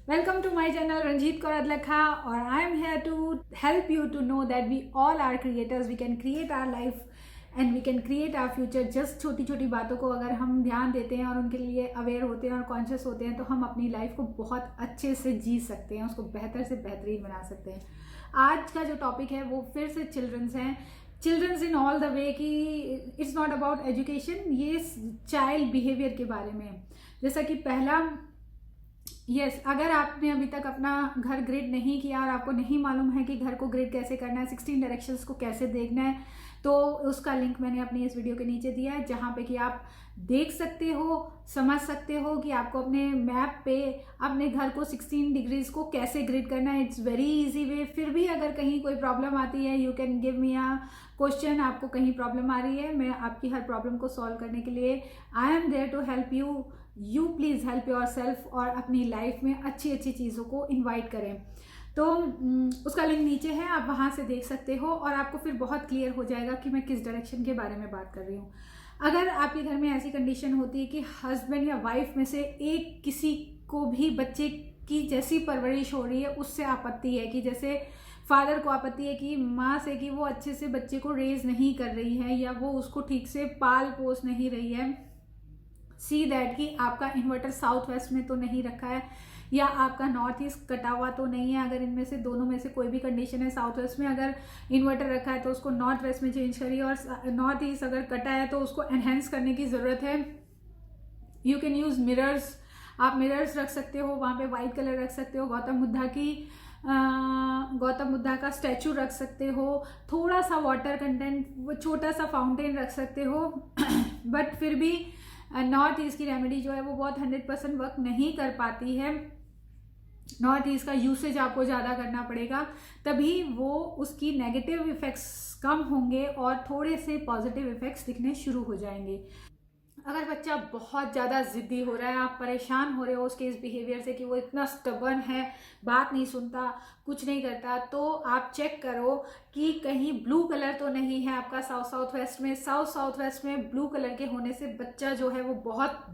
Welcome to my channel Ranjit Kaur Adlakha, or I am here to help you to know that we all are creators. We can create our life and we can create our future. Just छोटी छोटी बातों को अगर हम ध्यान देते हैं और उनके लिए अवेयर होते हैं और कॉन्शियस होते हैं तो हम अपनी लाइफ को बहुत अच्छे से जी सकते हैं, उसको बेहतर से बेहतरीन बना सकते हैं। आज का जो टॉपिक है वो फिर से चिल्ड्रंस हैं, children's in all the way कि इट्स नॉट अबाउट एजुकेशन, ये चाइल्ड बिहेवियर के बारे में। जैसा कि पहला अगर आपने अभी तक अपना घर ग्रिड नहीं किया और आपको नहीं मालूम है कि घर को ग्रिड कैसे करना है, 16 डायरेक्शंस को कैसे देखना है, तो उसका लिंक मैंने अपनी इस वीडियो के नीचे दिया है, जहाँ पे कि आप देख सकते हो, समझ सकते हो कि आपको अपने मैप पे अपने घर को 16 डिग्रीज को कैसे ग्रिड करना है। It's very easy way. फिर भी अगर कहीं कोई प्रॉब्लम आती है, you can give me a question. आपको कहीं प्रॉब्लम आ रही है, मैं आपकी हर प्रॉब्लम को सॉल्व करने के लिए I am there to help you. You please help your yourself अपनी लाइफ में अच्छी अच्छी चीज़ों को इन्वाइट करें। तो उसका लिंक नीचे है, आप वहाँ से देख सकते हो और आपको फिर बहुत क्लियर हो जाएगा कि मैं किस डायरेक्शन के बारे में बात कर रही हूँ। अगर आपके घर में ऐसी कंडीशन होती है कि हस्बैंड या वाइफ में से एक किसी को भी बच्चे की जैसी परवरिश हो रही है उससे आपत्ति है, कि जैसे फादर को आपत्ति है कि माँ से कि वो अच्छे से बच्चे को रेज नहीं कर रही है या वो उसको ठीक से पाल पोस नहीं रही है, सी दैट कि आपका इन्वर्टर साउथ वेस्ट में तो नहीं रखा है या आपका नॉर्थ ईस्ट कटा हुआ तो नहीं है। अगर इनमें से दोनों में से कोई भी कंडीशन है, साउथ वेस्ट में अगर इन्वर्टर रखा है तो उसको नॉर्थ वेस्ट में चेंज करिए, और नॉर्थ ईस्ट अगर कटा है तो उसको एनहेंस करने की ज़रूरत है। यू कैन यूज़ मिरर्स, आप मिरर्स रख सकते हो, वहाँ पे वाइट कलर रख सकते हो, गौतम बुद्धा का स्टैचू रख सकते हो, थोड़ा सा वाटर कंटेंट, छोटा सा फाउंटेन रख सकते हो। बट फिर भी नॉर्थ ईस्ट की रेमेडी जो है वो बहुत 100% वर्क नहीं कर पाती है। नॉर्थ ईस्ट का यूसेज आपको ज़्यादा करना पड़ेगा, तभी वो उसकी नेगेटिव इफ़ेक्ट्स कम होंगे और थोड़े से पॉजिटिव इफ़ेक्ट्स दिखने शुरू हो जाएंगे। अगर बच्चा बहुत ज़्यादा ज़िद्दी हो रहा है, आप परेशान हो रहे हो उसके इस बिहेवियर से कि वो इतना स्टबर्न है, बात नहीं सुनता, कुछ नहीं करता, तो आप चेक करो कि कहीं ब्लू कलर तो नहीं है आपका साउथ वेस्ट में। साउथ वेस्ट में ब्लू कलर के होने से बच्चा जो है वो बहुत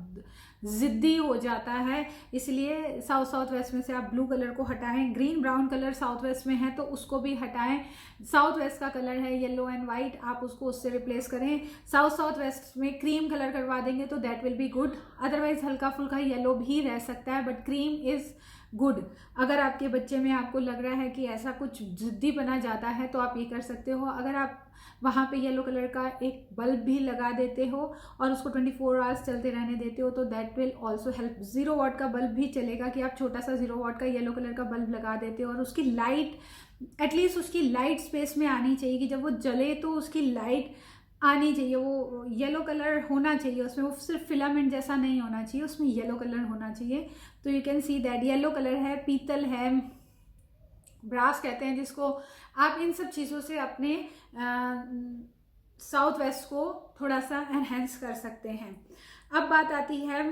ज़िद्दी हो जाता है, इसलिए साउथ वेस्ट में से आप ब्लू कलर को हटाएं। Green brown colour south west में है तो उसको भी हटाएं। साउथ वेस्ट का कलर है येलो एंड वाइट, आप उसको उससे रिप्लेस करें। साउथ वेस्ट में क्रीम कलर करवा देंगे तो that will be good. Otherwise हल्का फुल्का येलो भी रह सकता है, बट क्रीम इज़ गुड। अगर आपके बच्चे में आपको लग रहा है कि ऐसा कुछ जिद्दी बना जाता है तो आप ये कर सकते हो। अगर आप वहाँ पे येलो कलर का एक बल्ब भी लगा देते हो और उसको 24 आवर्स चलते रहने देते हो तो दैट विल ऑल्सो हेल्प। 0 वाट का बल्ब भी चलेगा, कि आप छोटा सा 0 वाट का येलो कलर का बल्ब लगा देते हो और उसकी लाइट एटलीस्ट उसकी लाइट स्पेस में आनी चाहिए, कि जब वो जले तो उसकी लाइट आनी चाहिए। वो येलो कलर होना चाहिए उसमें, वो सिर्फ फिलामेंट जैसा नहीं होना चाहिए, उसमें येलो कलर होना चाहिए। तो you can see that yellow colour है, पीतल है, ब्रास कहते हैं जिसको। आप इन सब चीज़ों से अपने साउथ वेस्ट को थोड़ा सा एनहेंस कर सकते हैं। अब बात आती है,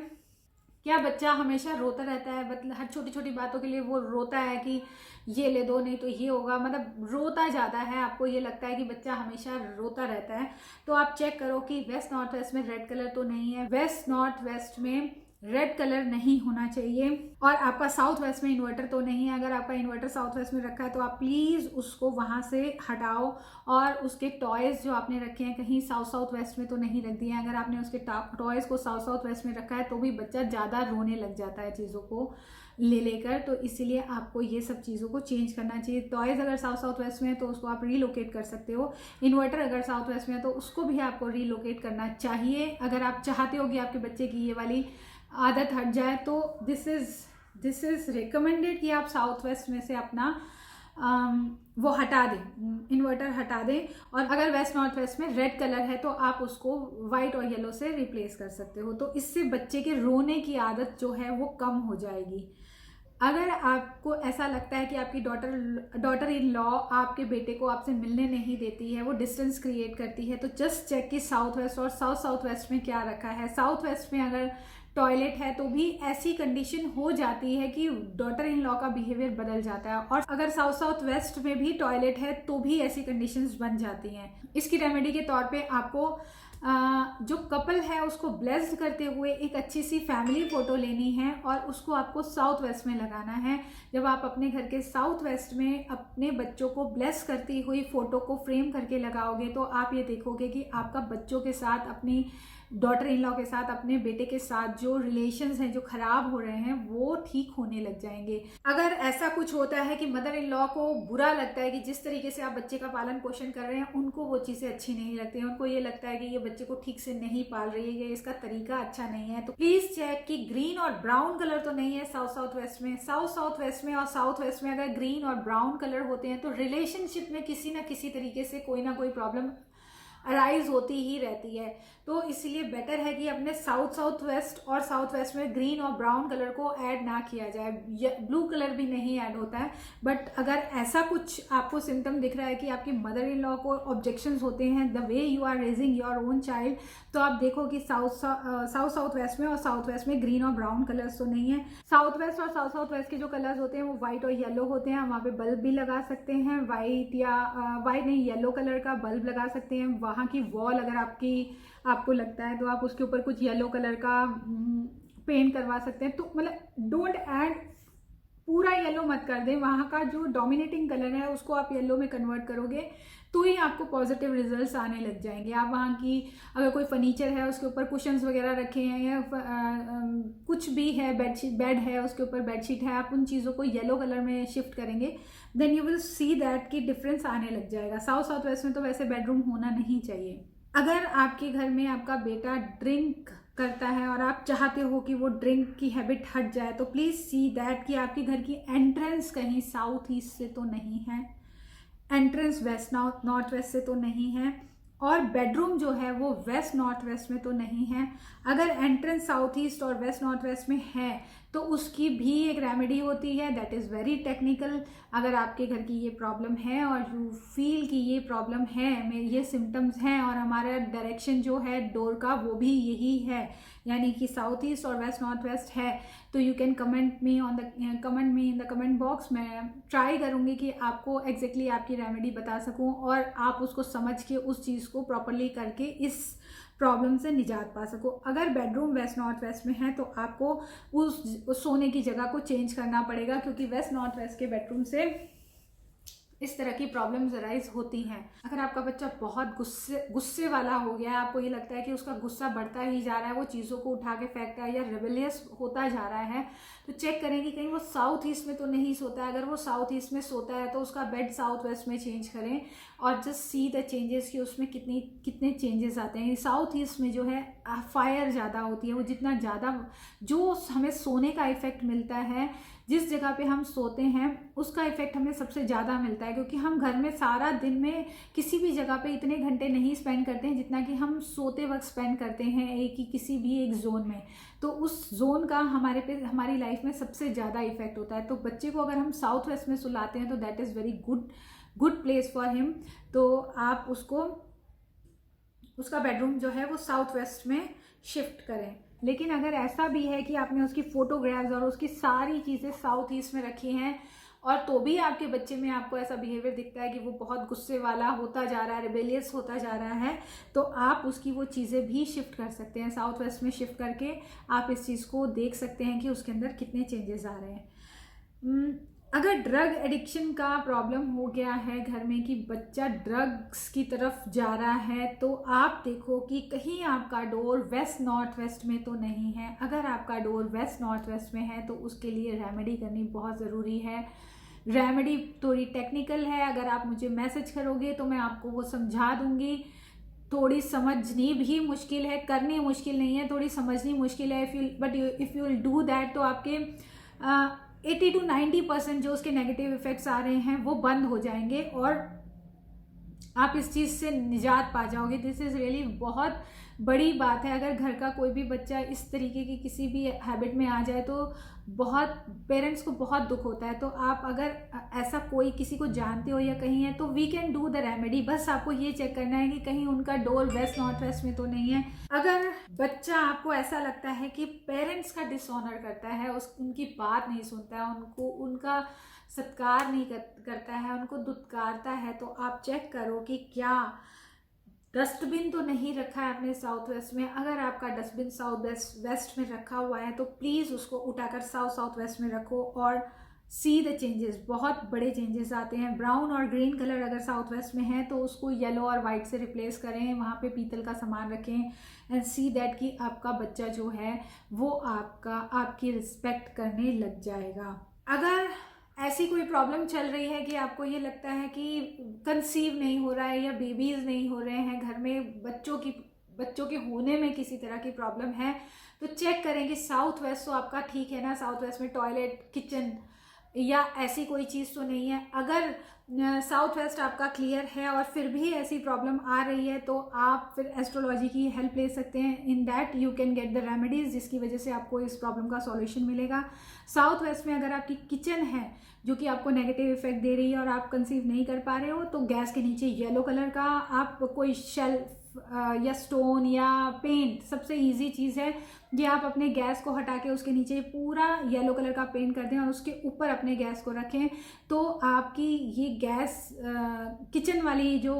क्या बच्चा हमेशा रोता रहता है, मतलब हर छोटी छोटी बातों के लिए वो रोता है कि ये ले दो नहीं तो ये होगा, मतलब रोता ज़्यादा है, आपको ये लगता है कि बच्चा हमेशा रोता रहता है, तो आप चेक करो कि वेस्ट नॉर्थ वेस्ट में रेड कलर तो नहीं है। वेस्ट नॉर्थ वेस्ट में रेड कलर नहीं होना चाहिए। और आपका साउथ वेस्ट में इन्वर्टर तो नहीं है। अगर आपका इन्वर्टर साउथ वेस्ट में रखा है तो आप प्लीज़ उसको वहाँ से हटाओ, और उसके टॉयज़ जो आपने रखे हैं कहीं साउथ वेस्ट में तो नहीं रख दिए हैं। अगर आपने उसके टॉयज़ को साउथ वेस्ट में रखा है तो भी बच्चा ज़्यादा रोने लग जाता है चीज़ों को लेकर, तो इसीलिए आपको ये सब चीज़ों को चेंज करना चाहिए। टॉयज़ अगर साउथ वेस्ट में है तो उसको आप रीलोकेट कर सकते हो। इन्वर्टर अगर साउथ वेस्ट में है तो उसको भी आपको रीलोकेट करना चाहिए। अगर आप चाहते हो कि आपके बच्चे की ये वाली आदत हट जाए तो दिस इज़ रिकमेंडेड कि आप साउथ वेस्ट में से अपना वो हटा दें, इन्वर्टर हटा दें। और अगर वेस्ट नॉर्थ वेस्ट में रेड कलर है तो आप उसको वाइट और येलो से रिप्लेस कर सकते हो, तो इससे बच्चे के रोने की आदत जो है वो कम हो जाएगी। अगर आपको ऐसा लगता है कि आपकी डॉटर इन लॉ आपके बेटे को आपसे मिलने नहीं देती है, वो डिस्टेंस क्रिएट करती है, तो जस्ट चेक कि साउथ वेस्ट और साउथ वेस्ट में क्या रखा है। साउथ वेस्ट में अगर टॉयलेट है तो भी ऐसी कंडीशन हो जाती है कि डॉटर इन लॉ का बिहेवियर बदल जाता है, और अगर साउथ वेस्ट में भी टॉयलेट है तो भी ऐसी कंडीशंस बन जाती हैं। इसकी रेमेडी के तौर पे आपको जो कपल है उसको ब्लेस्ड करते हुए एक अच्छी सी फैमिली फ़ोटो लेनी है और उसको आपको साउथ वेस्ट में लगाना है। जब आप अपने घर के साउथ वेस्ट में अपने बच्चों को ब्लेस करती हुई फ़ोटो को फ्रेम करके लगाओगे तो आप ये देखोगे कि आपका बच्चों के साथ, अपनी डॉटर इन लॉ के साथ, अपने बेटे के साथ जो रिलेशंस हैं जो ख़राब हो रहे हैं वो ठीक होने लग जाएंगे। अगर ऐसा कुछ होता है कि मदर इन लॉ को बुरा लगता है कि जिस तरीके से आप बच्चे का पालन पोषण कर रहे हैं, उनको वो चीज़ें अच्छी नहीं लगती हैं, उनको ये लगता है कि ये बच्चे को ठीक से नहीं पाल रही है, इसका तरीका अच्छा नहीं है, तो प्लीज़ चेक कि ग्रीन और ब्राउन कलर तो नहीं है साउथ वेस्ट में। साउथ वेस्ट में और साउथ वेस्ट में अगर ग्रीन और ब्राउन कलर होते हैं तो रिलेशनशिप में किसी ना किसी तरीके से कोई ना कोई प्रॉब्लम अराइज होती ही रहती है। तो इसलिए बेटर है कि अपने साउथ वेस्ट और साउथ वेस्ट में ग्रीन और ब्राउन कलर को ऐड ना किया जाए। ब्लू कलर भी नहीं ऐड होता है। बट अगर ऐसा कुछ आपको सिम्टम दिख रहा है कि आपकी मदर इन लॉ को ऑब्जेक्शंस होते हैं the way you are raising your own child, तो आप देखो कि साउथ वेस्ट में और साउथ वेस्ट में ग्रीन और ब्राउन कलर्स तो नहीं है। साउथ वेस्ट और साउथ वेस्ट के जो कलर्स होते हैं वो व्हाइट और येलो होते हैं। वहाँ पे बल्ब भी लगा सकते हैं, व्हाइट या व्हाइट नहीं, येलो कलर का बल्ब लगा सकते हैं। वहाँ की वॉल अगर आपको लगता है तो आप उसके ऊपर कुछ येलो कलर का पेंट करवा सकते हैं। तो मतलब डोंट ऐड पूरा येलो मत कर दें, वहाँ का जो डोमिनेटिंग कलर है उसको आप येलो में कन्वर्ट करोगे तो ही आपको पॉजिटिव रिजल्ट्स आने लग जाएंगे। आप वहाँ की अगर कोई फर्नीचर है उसके ऊपर कुशन्स वगैरह रखे हैं या कुछ भी है, बेड है उसके ऊपर बेडशीट है, आप उन चीज़ों को येलो कलर में शिफ्ट करेंगे, then you will see that कि डिफरेंस आने लग जाएगा। साउथ वेस्ट में तो वैसे बेडरूम होना नहीं चाहिए। अगर आपके घर में आपका बेटा ड्रिंक करता है और आप चाहते हो कि वो ड्रिंक की हैबिट हट जाए तो प्लीज़ सी दैट कि आपके घर की एंट्रेंस कहीं साउथ ईस्ट से तो नहीं है, एंट्रेंस वेस्ट नॉर्थ वेस्ट से तो नहीं है, और बेडरूम जो है वो वेस्ट नॉर्थ वेस्ट में तो नहीं है। अगर एंट्रेंस साउथ ईस्ट और वेस्ट नॉर्थ वेस्ट में है तो उसकी भी एक रेमेडी होती है, दैट इज़ वेरी टेक्निकल। अगर आपके घर की ये प्रॉब्लम है और यू फील कि ये प्रॉब्लम है, ये सिम्टम्स हैं और हमारा डायरेक्शन जो है डोर का वो भी यही है, यानी कि साउथ ईस्ट और वेस्ट नॉर्थ वेस्ट है, तो you can comment me in the comment box. मैं ट्राई करूँगी कि आपको एग्जैक्टली आपकी रेमेडी बता सकूँ और आप उसको समझ के उस चीज़ को प्रॉपरली करके इस प्रॉब्लम से निजात पा सको। अगर बेडरूम वेस्ट नॉर्थ वेस्ट में है तो आपको उस सोने की जगह को चेंज करना पड़ेगा, क्योंकि वेस्ट नॉर्थ वेस्ट के बेडरूम से इस तरह की प्रॉब्लम्स अराइज होती हैं। अगर आपका बच्चा बहुत गुस्से वाला हो गया है, आपको ये लगता है कि उसका गुस्सा बढ़ता ही जा रहा है, वो चीज़ों को उठा के फेंकता है या रेबेलियस होता जा रहा है, तो चेक करें कि कहीं वो साउथ ईस्ट में तो नहीं सोता है। अगर वो साउथ ईस्ट में सोता है तो उसका बेड साउथ वेस्ट में चेंज करें और जस्ट सी द चेंजेस कि उसमें कितने चेंजेस आते हैं। साउथ ईस्ट में जो है फायर ज़्यादा होती है, वो जितना ज़्यादा जो हमें सोने का इफेक्ट मिलता है, जिस जगह पे हम सोते हैं उसका इफेक्ट हमें सबसे ज़्यादा मिलता है, क्योंकि हम घर में सारा दिन में किसी भी जगह पे इतने घंटे नहीं स्पेंड करते हैं जितना कि हम सोते वक्त स्पेंड करते हैं किसी भी एक जोन में। तो उस जोन का हमारी लाइफ में सबसे ज़्यादा इफेक्ट होता है। तो बच्चे को अगर हम साउथ वेस्ट में सुलाते हैं तो that is very good place for him. तो आप उसका बेडरूम जो है वो साउथ वेस्ट में शिफ्ट करें। लेकिन अगर ऐसा भी है कि आपने उसकी फोटोग्राफ्स और उसकी सारी चीज़ें साउथ ईस्ट में रखी हैं और तो भी आपके बच्चे में आपको ऐसा बिहेवियर दिखता है कि वो बहुत गुस्से वाला होता जा रहा है, रिबेलियस होता जा रहा है, तो आप उसकी वो चीज़ें भी शिफ्ट कर सकते हैं। साउथ वेस्ट में शिफ्ट करके आप इस चीज़ को देख सकते हैं कि उसके अंदर कितने चेंजेस आ रहे हैं। अगर ड्रग एडिक्शन का प्रॉब्लम हो गया है घर में कि बच्चा ड्रग्स की तरफ जा रहा है, तो आप देखो कि कहीं आपका डोर वेस्ट नॉर्थ वेस्ट में तो नहीं है। अगर आपका डोर वेस्ट नॉर्थ वेस्ट में है तो उसके लिए रेमेडी करनी बहुत ज़रूरी है। रेमेडी थोड़ी टेक्निकल है, अगर आप मुझे मैसेज करोगे तो मैं आपको वो समझा दूंगी। थोड़ी समझनी भी मुश्किल है, करनी मुश्किल नहीं है, थोड़ी समझनी मुश्किल है। If you will do that तो आपके 80 to 90% जो उसके नेगेटिव इफेक्ट्स आ रहे हैं वो बंद हो जाएंगे और आप इस चीज़ से निजात पा जाओगे। दिस इज़ रियली बहुत बड़ी बात है। अगर घर का कोई भी बच्चा इस तरीके की किसी भी हैबिट में आ जाए तो बहुत पेरेंट्स को बहुत दुख होता है। तो आप अगर ऐसा कोई किसी को जानते हो या कहीं है तो we can do the remedy. बस आपको ये चेक करना है कि कहीं उनका डोर वेस्ट नॉर्थ वेस्ट में तो नहीं है। अगर बच्चा आपको ऐसा लगता है कि पेरेंट्स का डिसऑनर करता है, उनकी बात नहीं सुनता है, उनका सत्कार नहीं करता है, उनको दुत्कारता है, तो आप चेक करो कि क्या डस्टबिन तो नहीं रखा है अपने साउथ वेस्ट में, अगर आपका डस्टबिन साउथ वेस्ट में रखा हुआ है तो प्लीज़ उसको उठाकर साउथ वेस्ट में रखो और सी द चेंजेस। बहुत बड़े चेंजेस आते हैं। ब्राउन और ग्रीन कलर अगर साउथ वेस्ट में है तो उसको येलो और वाइट से रिप्लेस करें, वहाँ पे पीतल का सामान रखें एंड सी दैट कि आपका बच्चा जो है वो आपकी रिस्पेक्ट करने लग जाएगा। अगर ऐसी कोई प्रॉब्लम चल रही है कि आपको ये लगता है कि कंसीव नहीं हो रहा है या बेबीज़ नहीं हो रहे हैं, घर में बच्चों के होने में किसी तरह की प्रॉब्लम है, तो चेक करें कि साउथ वेस्ट तो आपका ठीक है ना, साउथ वेस्ट में टॉयलेट, किचन या ऐसी कोई चीज़ तो नहीं है। अगर साउथ वेस्ट आपका क्लियर है और फिर भी ऐसी प्रॉब्लम आ रही है तो आप फिर एस्ट्रोलॉजी की हेल्प ले सकते हैं। In that you can get the remedies जिसकी वजह से आपको इस प्रॉब्लम का सॉल्यूशन मिलेगा। साउथ वेस्ट में अगर आपकी किचन है जो कि आपको नेगेटिव इफेक्ट दे रही है और आप कंसीव नहीं कर पा रहे हो, तो गैस के नीचे येलो कलर का आप कोई शेल्फ या स्टोन या पेंट, सबसे इजी चीज़ है कि आप अपने गैस को हटा के उसके नीचे पूरा येलो कलर का पेंट कर दें और उसके ऊपर अपने गैस को रखें, तो आपकी ये गैस किचन वाली जो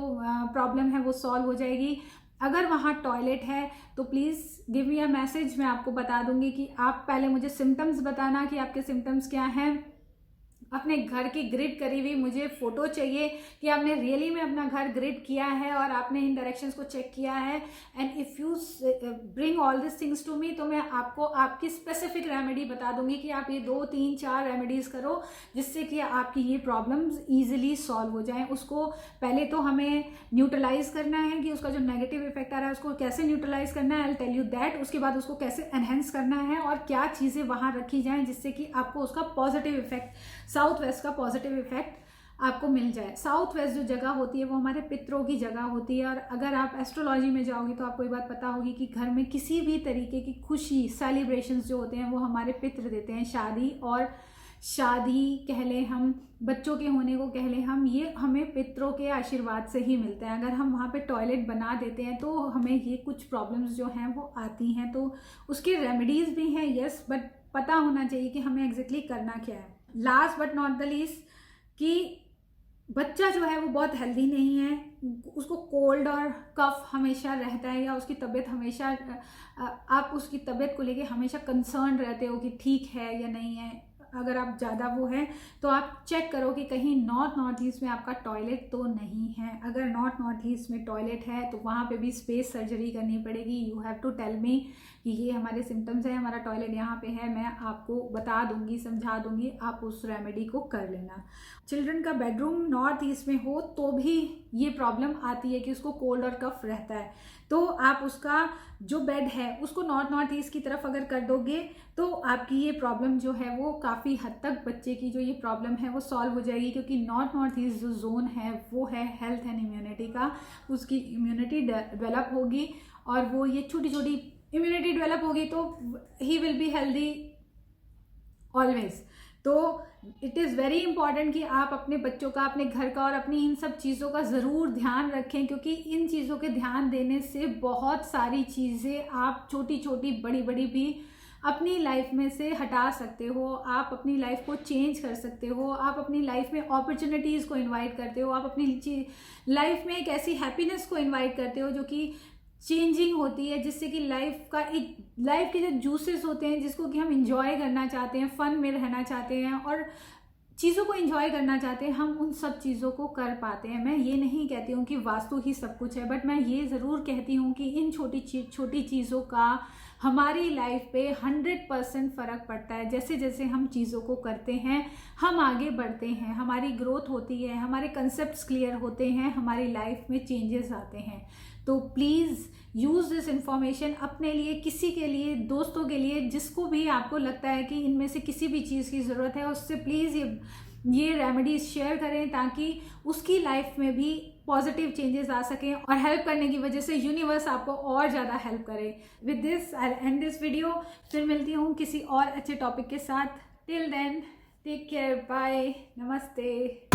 प्रॉब्लम है वो सॉल्व हो जाएगी। अगर वहाँ टॉयलेट है तो please give me a message, मैं आपको बता दूंगी कि आप पहले मुझे सिम्टम्स बताना कि आपके सिम्टम्स क्या हैं। अपने घर की ग्रिड करी हुई मुझे फोटो चाहिए कि आपने रियली में अपना घर ग्रिड किया है और आपने इन डायरेक्शंस को चेक किया है। And if you bring all this things to me, तो मैं आपको आपकी स्पेसिफिक रेमेडी बता दूंगी कि आप ये 2, 3, 4 रेमेडीज करो जिससे कि आपकी ये प्रॉब्लम्स ईजिली सॉल्व हो जाएं। उसको पहले तो हमें न्यूट्रलाइज करना है कि उसका जो नेगेटिव इफेक्ट आ रहा है उसको कैसे न्यूट्रलाइज करना है, I will tell you that. उसके बाद उसको कैसे एनहेंस करना है और क्या चीज़ें वहाँ रखी जाएँ जिससे कि आपको उसका पॉजिटिव इफेक्ट, साउथ वेस्ट का पॉजिटिव इफेक्ट आपको मिल जाए। साउथ वेस्ट जो जगह होती है वो हमारे पितरों की जगह होती है और अगर आप एस्ट्रोलॉजी में जाओगे तो आपको ये बात पता होगी कि घर में किसी भी तरीके की खुशी, सेलिब्रेशंस जो होते हैं वो हमारे पितर देते हैं। शादी कह लें हम, बच्चों के होने को कह लें हम, ये हमें पितरों के आशीर्वाद से ही मिलते हैं। अगर हम वहाँ पे टॉयलेट बना देते हैं तो हमें ये कुछ प्रॉब्लम्स जो हैं वो आती हैं। तो उसके रेमेडीज़ भी हैं यस, बट पता होना चाहिए कि हमें एग्जैक्टली करना क्या है। Last but not the least कि बच्चा जो है वो बहुत हेल्दी नहीं है, उसको कोल्ड और कफ हमेशा रहता है या उसकी तबीयत हमेशा, आप उसकी तबीयत को लेके हमेशा कंसर्न रहते हो कि ठीक है या नहीं है। अगर आप ज़्यादा वो है तो आप चेक करो कि कहीं नॉर्थ ईस्ट में आपका टॉयलेट तो नहीं है। अगर नॉर्थ ईस्ट में टॉयलेट है तो वहाँ पे भी स्पेस सर्जरी करनी पड़ेगी। You have to tell me कि ये हमारे सिम्टम्स है, हमारा टॉयलेट यहाँ पे है, मैं आपको बता दूंगी, समझा दूंगी, आप उस रेमेडी को कर लेना। चिल्ड्रन का बेडरूम नॉर्थ ईस्ट में हो तो भी ये प्रॉब्लम आती है कि उसको कोल्ड और कफ रहता है, तो आप उसका जो बेड है उसको नॉर्थ ईस्ट की तरफ अगर कर दोगे तो आपकी ये प्रॉब्लम जो है वो काफ़ी हद तक, बच्चे की जो ये प्रॉब्लम है वो सॉल्व हो जाएगी। क्योंकि नॉर्थ ईस्ट जो जोन है वो है हेल्थ एंड इम्यूनिटी का, उसकी इम्यूनिटी डेवलप होगी और वो ये छोटी छोटी इम्यूनिटी डेवलप होगी तो he will be healthy always. तो इट इज़ वेरी इंपॉर्टेंट कि आप अपने बच्चों का, अपने घर का और अपनी इन सब चीज़ों का ज़रूर ध्यान रखें, क्योंकि इन चीज़ों के ध्यान देने से बहुत सारी चीज़ें आप छोटी छोटी बड़ी बड़ी भी अपनी लाइफ में से हटा सकते हो। आप अपनी लाइफ को चेंज कर सकते हो, आप अपनी लाइफ में अपॉर्चुनिटीज़ को इन्वाइट करते हो, आप अपनी लाइफ में एक ऐसी हैप्पीनेस को इन्वाइट करते हो जो कि चेंजिंग होती है, जिससे कि लाइफ के जो जूसेस होते हैं जिसको कि हम इंजॉय करना चाहते हैं, फन में रहना चाहते हैं और चीज़ों को एंजॉय करना चाहते हैं, हम उन सब चीज़ों को कर पाते हैं। मैं ये नहीं कहती हूँ कि वास्तु ही सब कुछ है, बट मैं ये ज़रूर कहती हूँ कि इन छोटी चीज़ों का हमारी लाइफ पे 100% फ़र्क पड़ता है। जैसे जैसे हम चीज़ों को करते हैं हम आगे बढ़ते हैं, हमारी ग्रोथ होती है, हमारे कंसेप्ट्स क्लियर होते हैं, हमारी लाइफ में चेंजेस आते हैं। तो प्लीज़ यूज़ दिस इंफॉर्मेशन अपने लिए, किसी के लिए, दोस्तों के लिए, जिसको भी आपको लगता है कि इनमें से किसी भी चीज़ की ज़रूरत है, उससे प्लीज़ ये रेमेडीज शेयर करें ताकि उसकी लाइफ में भी पॉजिटिव चेंजेस आ सकें और हेल्प करने की वजह से यूनिवर्स आपको और ज़्यादा हेल्प करे। With this I end this video. फिर मिलती हूँ किसी और अच्छे टॉपिक के साथ। Till then take care, bye, नमस्ते।